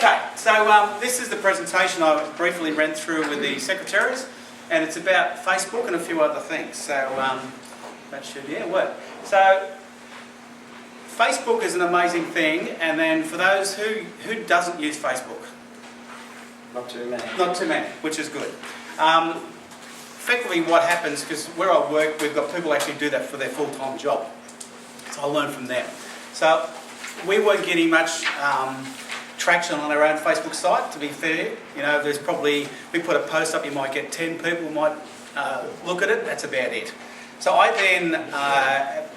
Okay, so this is the presentation I briefly ran through with the secretaries, and it's about Facebook and a few other things. So that should work. So Facebook is an amazing thing, and then for those who doesn't use Facebook, not too many. Not too many, which is good. Effectively, what happens, because where I work, we've got people actually do that for their full-time job. So I learn from them. So we weren't getting much traction on our own Facebook site, to be fair. You know, there's probably, we put a post up, you might get 10 people might look at it, that's about it. So I then,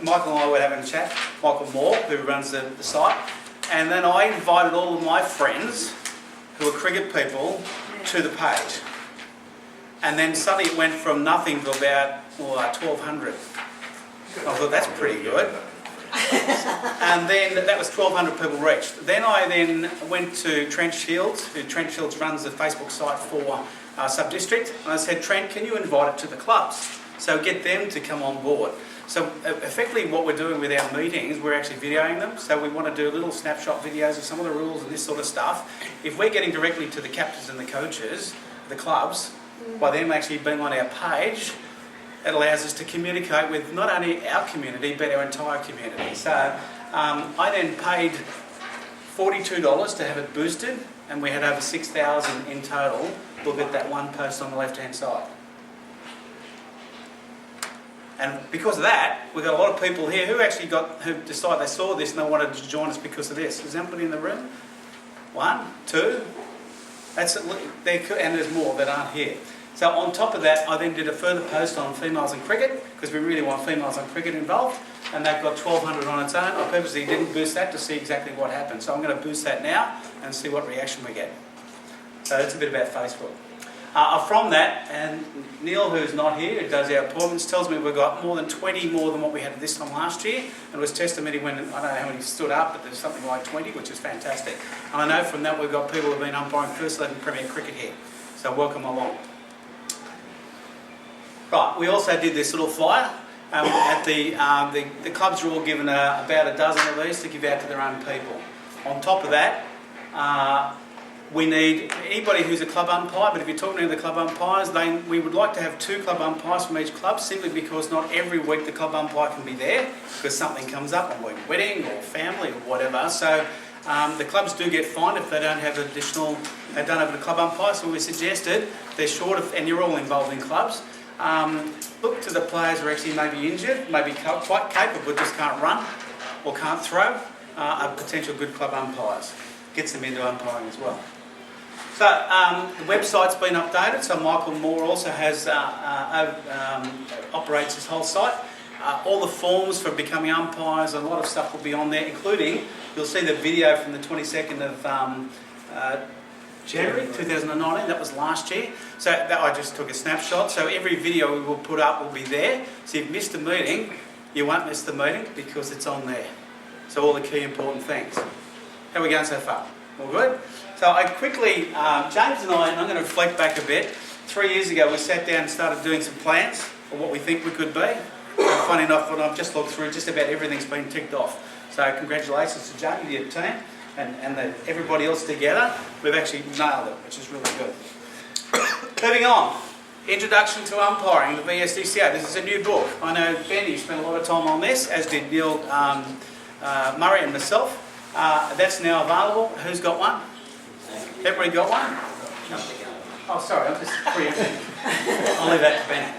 Michael and I were having a chat, Michael Moore, who runs the site, and then I invited all of my friends, who are cricket people, to the page. And then suddenly it went from nothing to about 1,200. I thought, that's pretty good. And then that was 1,200 people reached. Then I went to Trent Shields, who Trent Shields runs the Facebook site for Sub-District, and I said, Trent, can you invite it to the clubs? So get them to come on board. So effectively what we're doing with our meetings, we're actually videoing them. So we want to do little snapshot videos of some of the rules and this sort of stuff. If we're getting directly to the captains and the coaches, the clubs, by them actually being on our page, it allows us to communicate with not only our community, but our entire community. So I then paid $42 to have it boosted, and we had over 6,000 in total look at that one post on the left-hand side. And because of that, we've got a lot of people here who decided they saw this and they wanted to join us because of this. Is anybody in the room? 1, 2. That's it. And there's more that aren't here. So on top of that, I then did a further post on females in cricket, because we really want females in cricket involved, and that got 1,200 on its own. I purposely didn't boost that to see exactly what happened. So I'm going to boost that now and see what reaction we get. So that's a bit about Facebook. From that, and Neil, who's not here, who does our appointments, tells me we've got more than 20 more than what we had this time last year. And it was testimony when, I don't know how many stood up, but there's something like 20, which is fantastic. And I know from that we've got people who have been umpiring first level Premier Cricket here. So welcome along. Right, we also did this little flyer. At the clubs are all given about a dozen of these to give out to their own people. On top of that, we need anybody who's a club umpire, but if you're talking to the club umpires, we would like to have 2 club umpires from each club, simply because not every week the club umpire can be there, because something comes up, a wedding or family or whatever. So the clubs do get fined if they don't have they don't have a club umpire. So we suggested they're short of, and you're all involved in clubs. Look to the players who are actually maybe injured, maybe quite capable but just can't run or can't throw, are potential good club umpires. Gets them into umpiring as well. So the website's been updated, so Michael Moore also has operates his whole site. All the forms for becoming umpires, a lot of stuff will be on there, including, you'll see the video from the 22nd of January 2019, that was last year. So that I just took a snapshot. So every video we will put up will be there. So if you've missed a meeting, you won't miss the meeting because it's on there. So all the key important things. How are we going so far? All good? So I quickly, James and I'm going to reflect back a bit. 3 years ago we sat down and started doing some plans for what we think we could be. And funny enough, when I've just looked through, just about everything's been ticked off. So congratulations to Jamie, your team. And everybody else together, we've actually nailed it, which is really good. Moving on, Introduction to Umpiring, the VSDCA. This is a new book. I know Ben, you spent a lot of time on this, as did Neil Murray and myself. That's now available. Who's got one? Everybody got one? No. Oh, sorry, I'm just preempting. I'll leave that to Ben.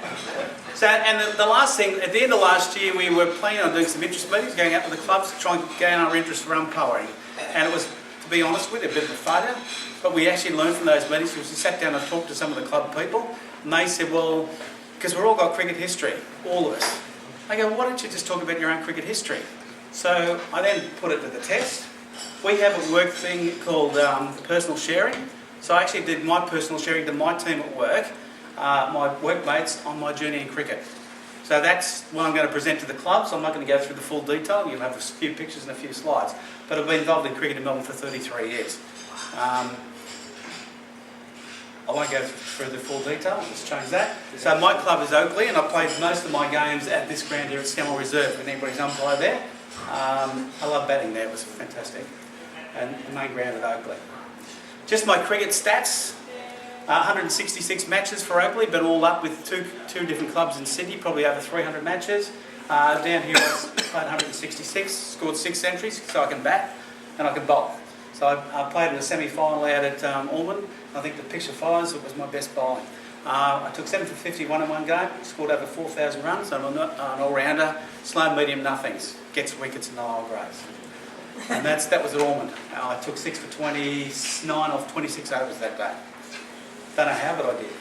So, and the last thing, at the end of last year, we were planning on doing some interest meetings, going out to the clubs to try and gain our interest for umpiring. And it was, to be honest with you, a bit of a failure. But we actually learned from those meetings, because we sat down and talked to some of the club people, and they said, well, because we've all got cricket history, all of us. I go, well, why don't you just talk about your own cricket history? So I then put it to the test. We have a work thing called personal sharing. So I actually did my personal sharing to my team at work, my workmates, on my journey in cricket. So that's what I'm going to present to the clubs. I'm not going to go through the full detail. You'll have a few pictures and a few slides. But I've been involved in cricket in Melbourne for 33 years. I won't go through the full detail, let's change that. So my club is Oakley, and I played most of my games at this ground here at Scammell Reserve, when anybody's umpire there. I love batting there, it was fantastic. And the main ground at Oakley. Just my cricket stats. 166 matches for Oakley, but all up with two different clubs in Sydney, probably over 300 matches. Down here I played 166, scored 6 centuries, so I can bat and I can bowl. So I played in a semi-final out at Auburn. I think the picture follows, it was my best bowling. I took 7 for 51 in one game, scored over 4,000 runs. I'm an all-rounder, slow, medium, nothings, gets wickets and no grays. And that was at Auburn. I took 6 for 29 off 26 overs that day. Don't know how, but I did.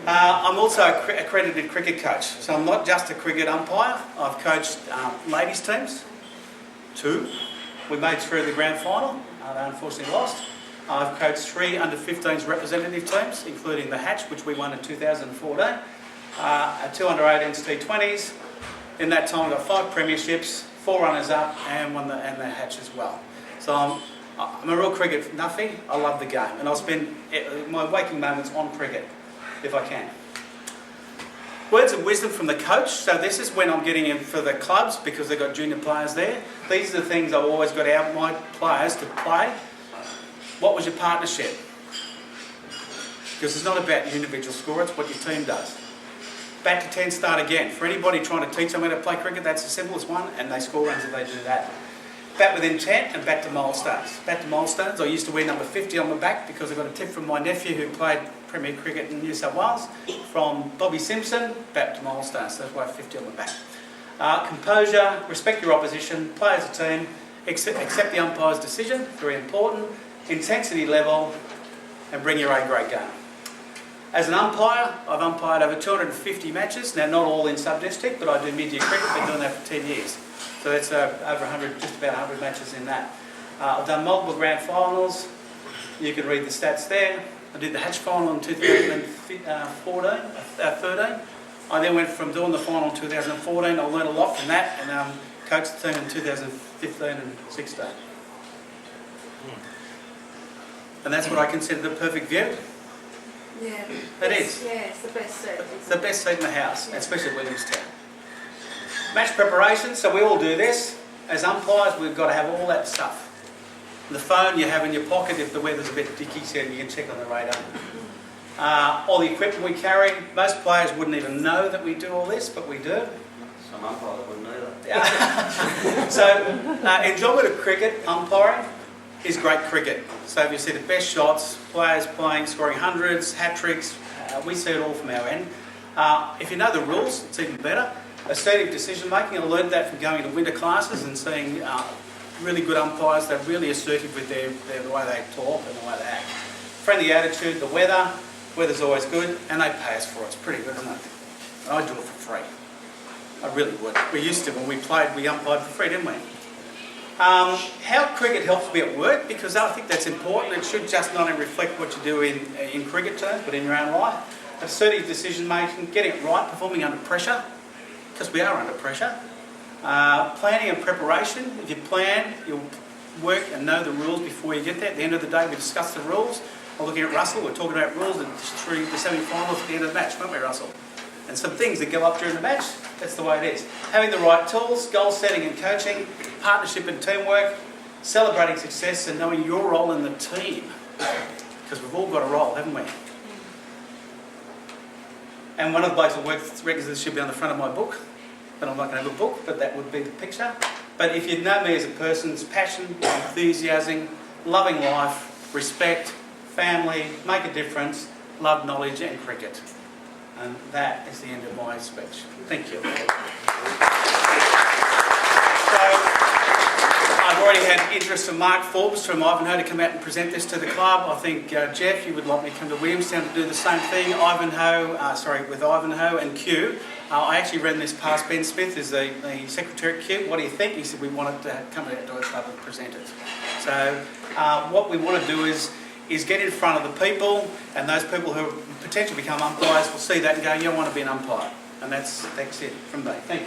I'm also an accredited cricket coach, so I'm not just a cricket umpire. I've coached ladies teams, 2. We made 3 of the grand final. They unfortunately lost. I've coached 3 under-15s representative teams, including the Hatch, which we won in 2014. 2 under-18s T20s. In that time, I got 5 premierships, 4 runners-up, and won the Hatch as well. So I'm a real cricket nuffy. I love the game, and I'll spend my waking moments on cricket, if I can. Words of wisdom from the coach. So this is when I'm getting in for the clubs, because they've got junior players there. These are the things I've always got out my players to play. What was your partnership? Because it's not about your individual score, it's what your team does. Bat to 10, start again. For anybody trying to teach someone how to play cricket, that's the simplest one, and they score runs if they do that. Bat with intent and bat to milestones. Bat to milestones, I used to wear number 50 on my back because I got a tip from my nephew who played Premier Cricket in New South Wales, from Bobby Simpson, bat to milestones, so that's why I have 50 on my back. Composure, respect your opposition, play as a team, accept the umpire's decision, very important. Intensity level, and bring your A-grade game. As an umpire, I've umpired over 250 matches, now not all in sub-district, but I do mid-year cricket, been doing that for 10 years. So that's over 100, just about 100 matches in that. I've done multiple grand finals, you can read the stats there. I did the Hatch final in 2013. I then went from doing the final in 2014, I learned a lot from that, and coached the team in 2015 and 16. And that's what I consider the perfect view. Yeah. It is. Yeah, it's the best seat. It's the best seat in the house, especially at Williamstown. Match preparation, so we all do this. As umpires, we've got to have all that stuff. The phone you have in your pocket if the weather's a bit dicky, so you can check on the radar. All the equipment we carry, most players wouldn't even know that we do all this, but we do. Some umpires wouldn't know that. So, enjoyment of cricket, umpiring, is great cricket. So if you see the best shots, players playing, scoring hundreds, hat-tricks, we see it all from our end. If you know the rules, it's even better. Assertive decision-making, I learned that from going to winter classes and seeing really good umpires. They're really assertive with the way they talk and the way they act. Friendly attitude, the weather's always good, and they pay us for it. It's pretty good, isn't it? And I do it for free. I really would. We used to, when we played, we umpired for free, didn't we? How cricket helps me at work, because I think that's important. It should just not only reflect what you do in cricket terms, but in your own life. Assertive decision making, getting it right, performing under pressure, because we are under pressure. Planning and preparation. If you plan, you'll work and know the rules before you get there. At the end of the day, we discuss the rules. I'm looking at Russell, we're talking about rules through the semi-finals at the end of the match, weren't we, Russell? And some things that go up during the match, that's the way it is. Having the right tools, goal setting and coaching, partnership and teamwork, celebrating success and knowing your role in the team. Because we've all got a role, haven't we? And one of the blokes that works reckons this should be on the front of my book, but I'm not going to have a book, but that would be the picture. But if you know me as a person, it's passion, enthusiasm, loving life, respect, family, make a difference, love, knowledge and cricket. And that is the end of my speech. Thank you. So, I've already had interest from Mark Forbes from Ivanhoe to come out and present this to the club. I think, Jeff, you would like me to come to Williamstown to do the same thing. With Ivanhoe and Q. I actually ran this past Ben Smith as the secretary at Q. What do you think? He said we wanted to come out to our club and present it. So, what we want to do is get in front of the people, and those people who potentially become umpires will see that and go, yeah, I want to be an umpire. And that's it from me. Thank you.